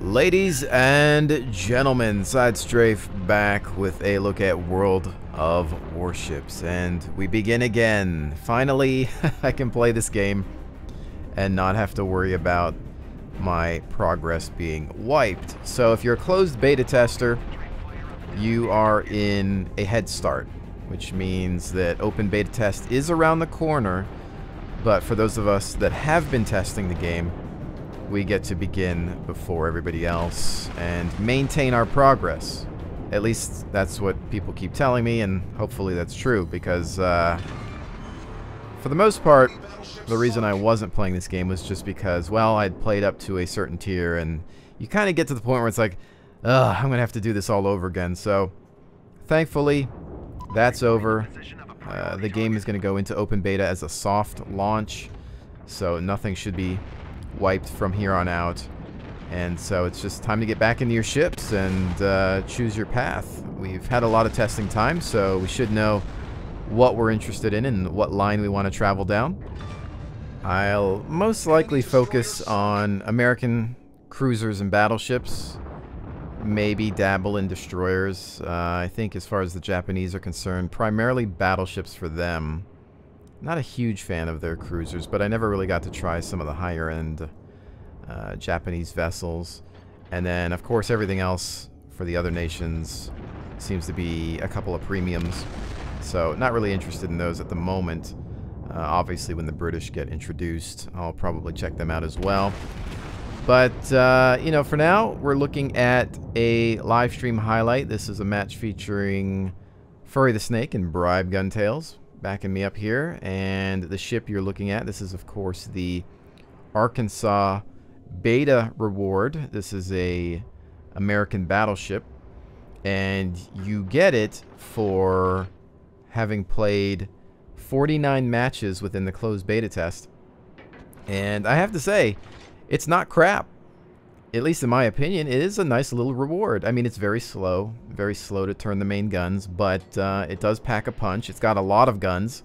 Ladies and gentlemen, SideStrafe back with a look at World of Warships, and we begin again. Finally, I can play this game and not have to worry about my progress being wiped. So if you're a closed beta tester, you are in a head start, which means that open beta test is around the corner, but for those of us that have been testing the game, we get to begin before everybody else and maintain our progress. At least that's what people keep telling me, and hopefully that's true, because for the most part, the reason I wasn't playing this game was just because, well, I'd played up to a certain tier, and you kind of get to the point where it's like, ugh, I'm going to have to do this all over again. So, thankfully, that's over. The game is going to go into open beta as a soft launch, so nothing should be wiped from here on out, and so it's just time to get back into your ships and choose your path. We've had a lot of testing time, so we should know what we're interested in and what line we want to travel down. I'll most likely focus on American cruisers and battleships, maybe dabble in destroyers. I think as far as the Japanese are concerned, primarily battleships for them. Not a huge fan of their cruisers, but I never really got to try some of the higher end Japanese vessels. And then, of course, everything else for the other nations seems to be a couple of premiums. So, not really interested in those at the moment. Obviously, when the British get introduced, I'll probably check them out as well. But, you know, for now, we're looking at a live stream highlight. This is a match featuring Furry the Snake and Bribe Guntails backing me up here, and the ship you're looking at, this is of course the Arkansas beta reward. This is a American battleship, and you get it for having played 49 matches within the closed beta test. And I have to say, it's not crap. At least in my opinion, it is a nice little reward. I mean, it's very slow to turn the main guns, but it does pack a punch. It's got a lot of guns,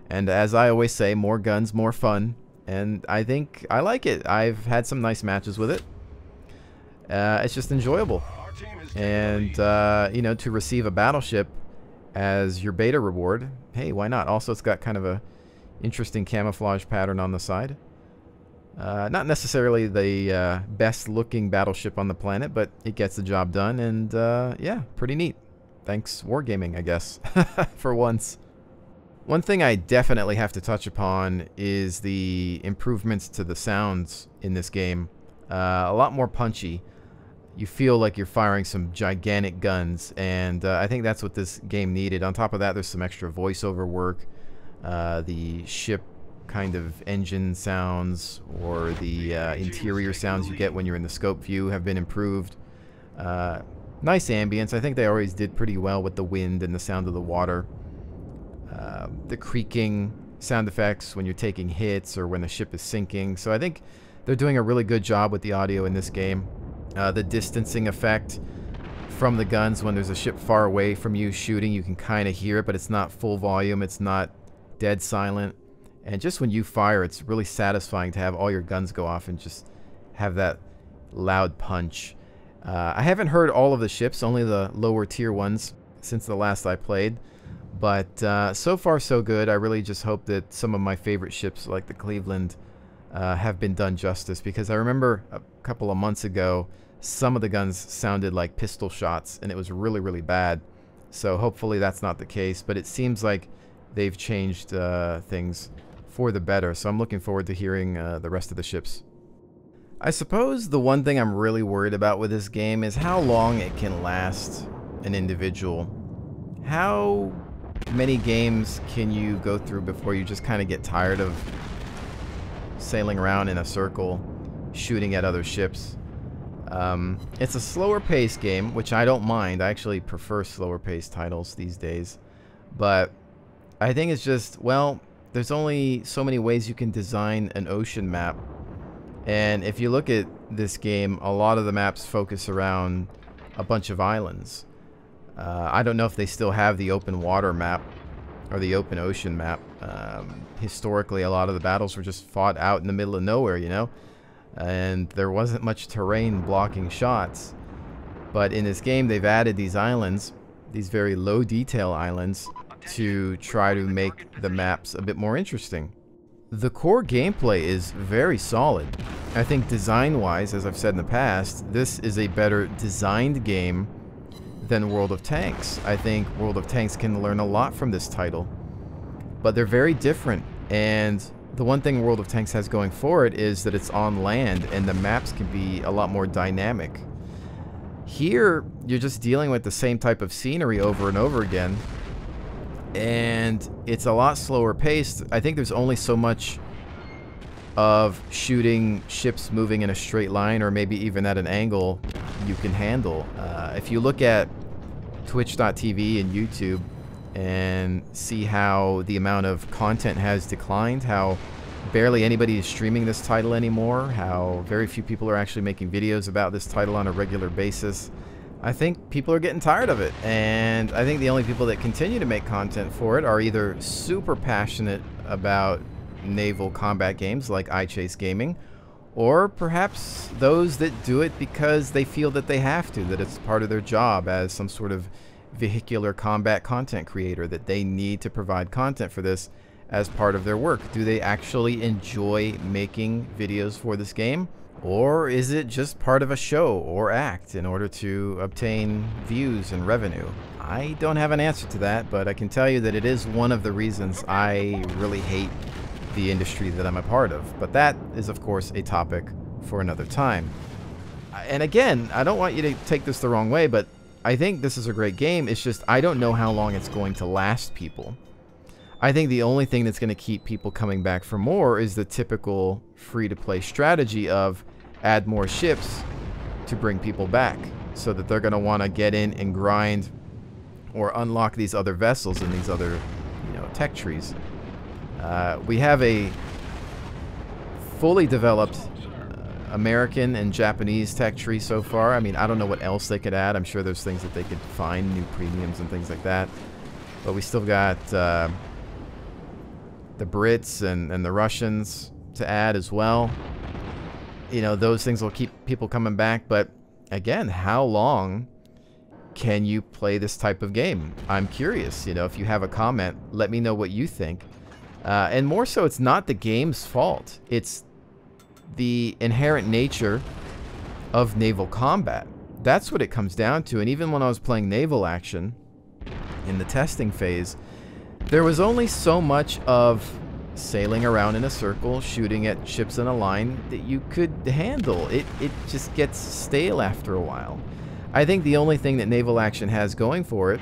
and as I always say, more guns, more fun, and I think I like it. I've had some nice matches with it. It's just enjoyable, and you know, to receive a battleship as your beta reward, hey, why not? Also, it's got kind of a interesting camouflage pattern on the side. Not necessarily the best looking battleship on the planet, but it gets the job done, and yeah, pretty neat. Thanks Wargaming, I guess, for once. One thing I definitely have to touch upon is the improvements to the sounds in this game. A lot more punchy. You feel like you're firing some gigantic guns, and I think that's what this game needed. On top of that, there's some extra voiceover work. The ship kind of engine sounds, or the interior sounds you get when you're in the scope view, have been improved. Nice ambience. I think they always did pretty well with the wind and the sound of the water. The creaking sound effects when you're taking hits or when the ship is sinking. So I think they're doing a really good job with the audio in this game. The distancing effect from the guns, when there's a ship far away from you shooting, you can kind of hear it, but it's not full volume. It's not dead silent. And just when you fire, it's really satisfying to have all your guns go off and just have that loud punch. I haven't heard all of the ships, only the lower tier ones since the last I played. But so far so good. I really just hope that some of my favorite ships, like the Cleveland, have been done justice. Because I remember a couple of months ago, some of the guns sounded like pistol shots, and it was really, really bad. So hopefully that's not the case. But it seems like they've changed things for the better, so I'm looking forward to hearing the rest of the ships. I suppose the one thing I'm really worried about with this game is how long it can last an individual. How many games can you go through before you just kind of get tired of sailing around in a circle, shooting at other ships? It's a slower paced game, which I don't mind. I actually prefer slower paced titles these days, but I think it's just, well, there's only so many ways you can design an ocean map. And if you look at this game, a lot of the maps focus around a bunch of islands. I don't know if they still have the open water map or the open ocean map. Historically, a lot of the battles were just fought out in the middle of nowhere, you know. and there wasn't much terrain blocking shots. But in this game, they've added these islands, these very low detail islands, to try to make the maps a bit more interesting. The core gameplay is very solid. I think design-wise, as I've said in the past, this is a better designed game than World of Tanks. I think World of Tanks can learn a lot from this title, but they're very different. And the one thing World of Tanks has going for it is that it's on land and the maps can be a lot more dynamic. Here, you're just dealing with the same type of scenery over and over again, and it's a lot slower paced. I think there's only so much of shooting ships moving in a straight line or maybe even at an angle you can handle. If you look at twitch.tv and YouTube and see how the amount of content has declined, how barely anybody is streaming this title anymore, how very few people are actually making videos about this title on a regular basis, I think people are getting tired of it. And I think the only people that continue to make content for it are either super passionate about naval combat games like iChase Gaming, or perhaps those that do it because they feel that they have to, that it's part of their job as some sort of vehicular combat content creator, that they need to provide content for this as part of their work. Do they actually enjoy making videos for this game? Or is it just part of a show or act in order to obtain views and revenue? I don't have an answer to that, but I can tell you that it is one of the reasons I really hate the industry that I'm a part of. But that is, of course, a topic for another time. And again, I don't want you to take this the wrong way, but I think this is a great game. It's just I don't know how long it's going to last people. I think the only thing that's going to keep people coming back for more is the typical free-to-play strategy of add more ships to bring people back, so that they're going to want to get in and grind or unlock these other vessels and these other, tech trees. We have a fully developed American and Japanese tech tree so far. I mean, I don't know what else they could add. I'm sure there's things that they could find, new premiums and things like that. But we still got the Brits and the Russians to add as well. Those things will keep people coming back. But again, how long can you play this type of game? I'm curious. If you have a comment, let me know what you think. And more so, it's not the game's fault. It's the inherent nature of naval combat. That's what it comes down to. And even when I was playing naval action in the testing phase, there was only so much of sailing around in a circle, shooting at ships in a line that you could handle. It just gets stale after a while. I think the only thing that naval action has going for it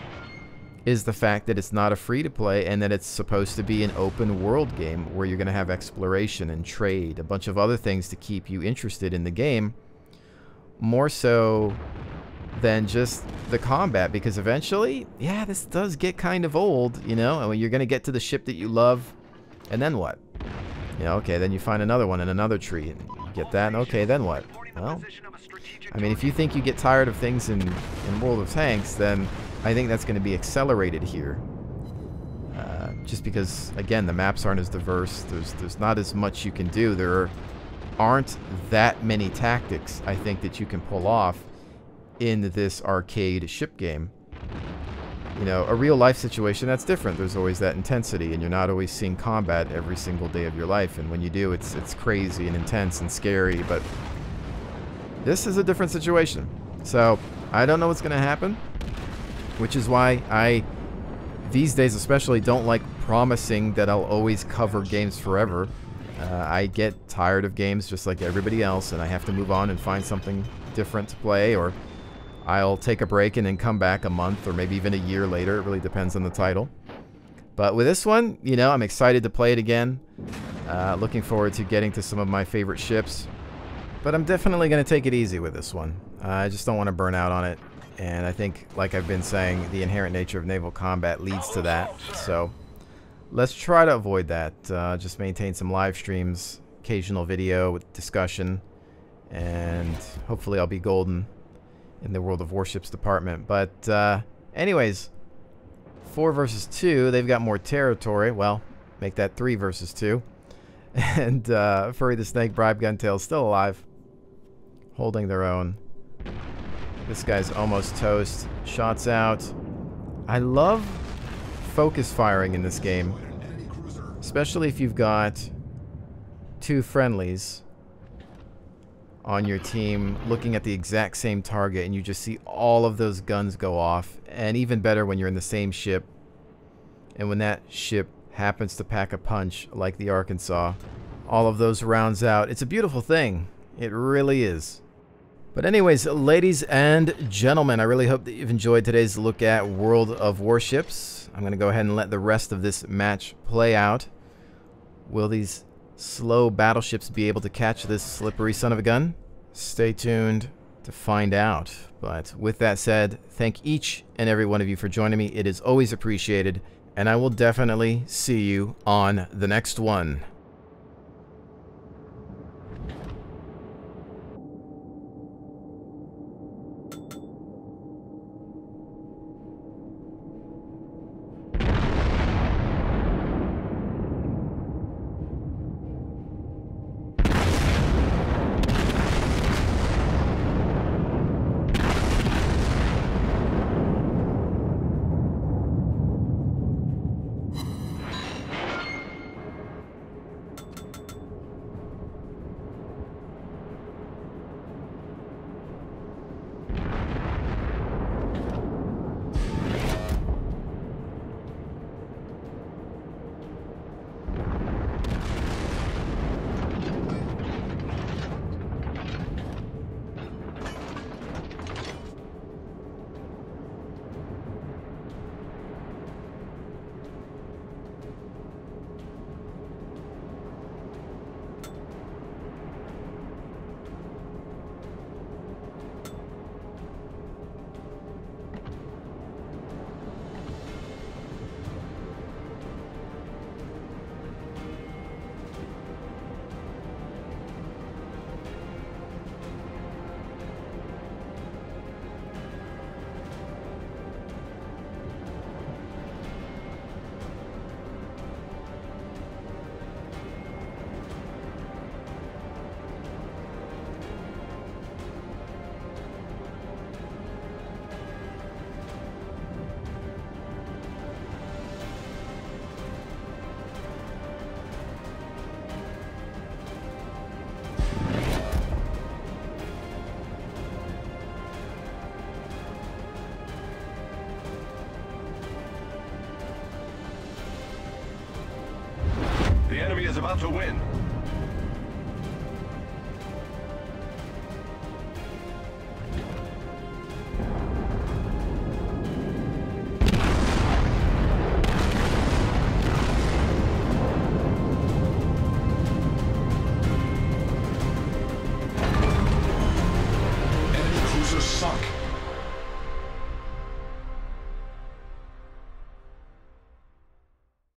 is the fact that it's not a free-to-play and that it's supposed to be an open world game where you're going to have exploration and trade, a bunch of other things to keep you interested in the game, more so than just the combat, because eventually, yeah, this does get kind of old, and you're going to get to the ship that you love, and then what? Okay, then you find another one in another tree, and you get that, and okay, then what? Well, I mean, if you think you get tired of things in World of Tanks, then I think that's going to be accelerated here. Just because, again, the maps aren't as diverse. There's not as much you can do. There aren't that many tactics, I think, that you can pull off in this arcade ship game. A real-life situation, that's different. There's always that intensity, and you're not always seeing combat every single day of your life. And when you do, it's crazy and intense and scary. But this is a different situation. So I don't know what's going to happen, which is why I, these days especially, don't like promising that I'll always cover games forever. I get tired of games just like everybody else, and I have to move on and find something different to play, or I'll take a break and then come back a month or maybe even a year later. It really depends on the title. But with this one, I'm excited to play it again. Looking forward to getting to some of my favorite ships. But I'm definitely going to take it easy with this one. I just don't want to burn out on it. And I think, like I've been saying, the inherent nature of naval combat leads to that. So let's try to avoid that. Just maintain some live streams, occasional video with discussion, and hopefully I'll be golden in the World of Warships department. But anyways, 4 versus 2, they've got more territory. Well, make that 3 versus 2. And Furry the Snake, Bribe Guntail, still alive. Holding their own. This guy's almost toast. Shots out. I love focus firing in this game. Especially if you've got two friendlies on your team looking at the exact same target and you just see all of those guns go off. And even better when you're in the same ship and when that ship happens to pack a punch like the Arkansas. All of those rounds out. It's a beautiful thing. It really is. But anyways, ladies and gentlemen, I really hope that you've enjoyed today's look at World of Warships. I'm going to go ahead and let the rest of this match play out. Will these slow battleships be able to catch this slippery son of a gun? Stay tuned to find out. But with that said, thank each and every one of you for joining me. It is always appreciated, and I will definitely see you on the next one. The enemy is about to win. Enemy cruisers sunk.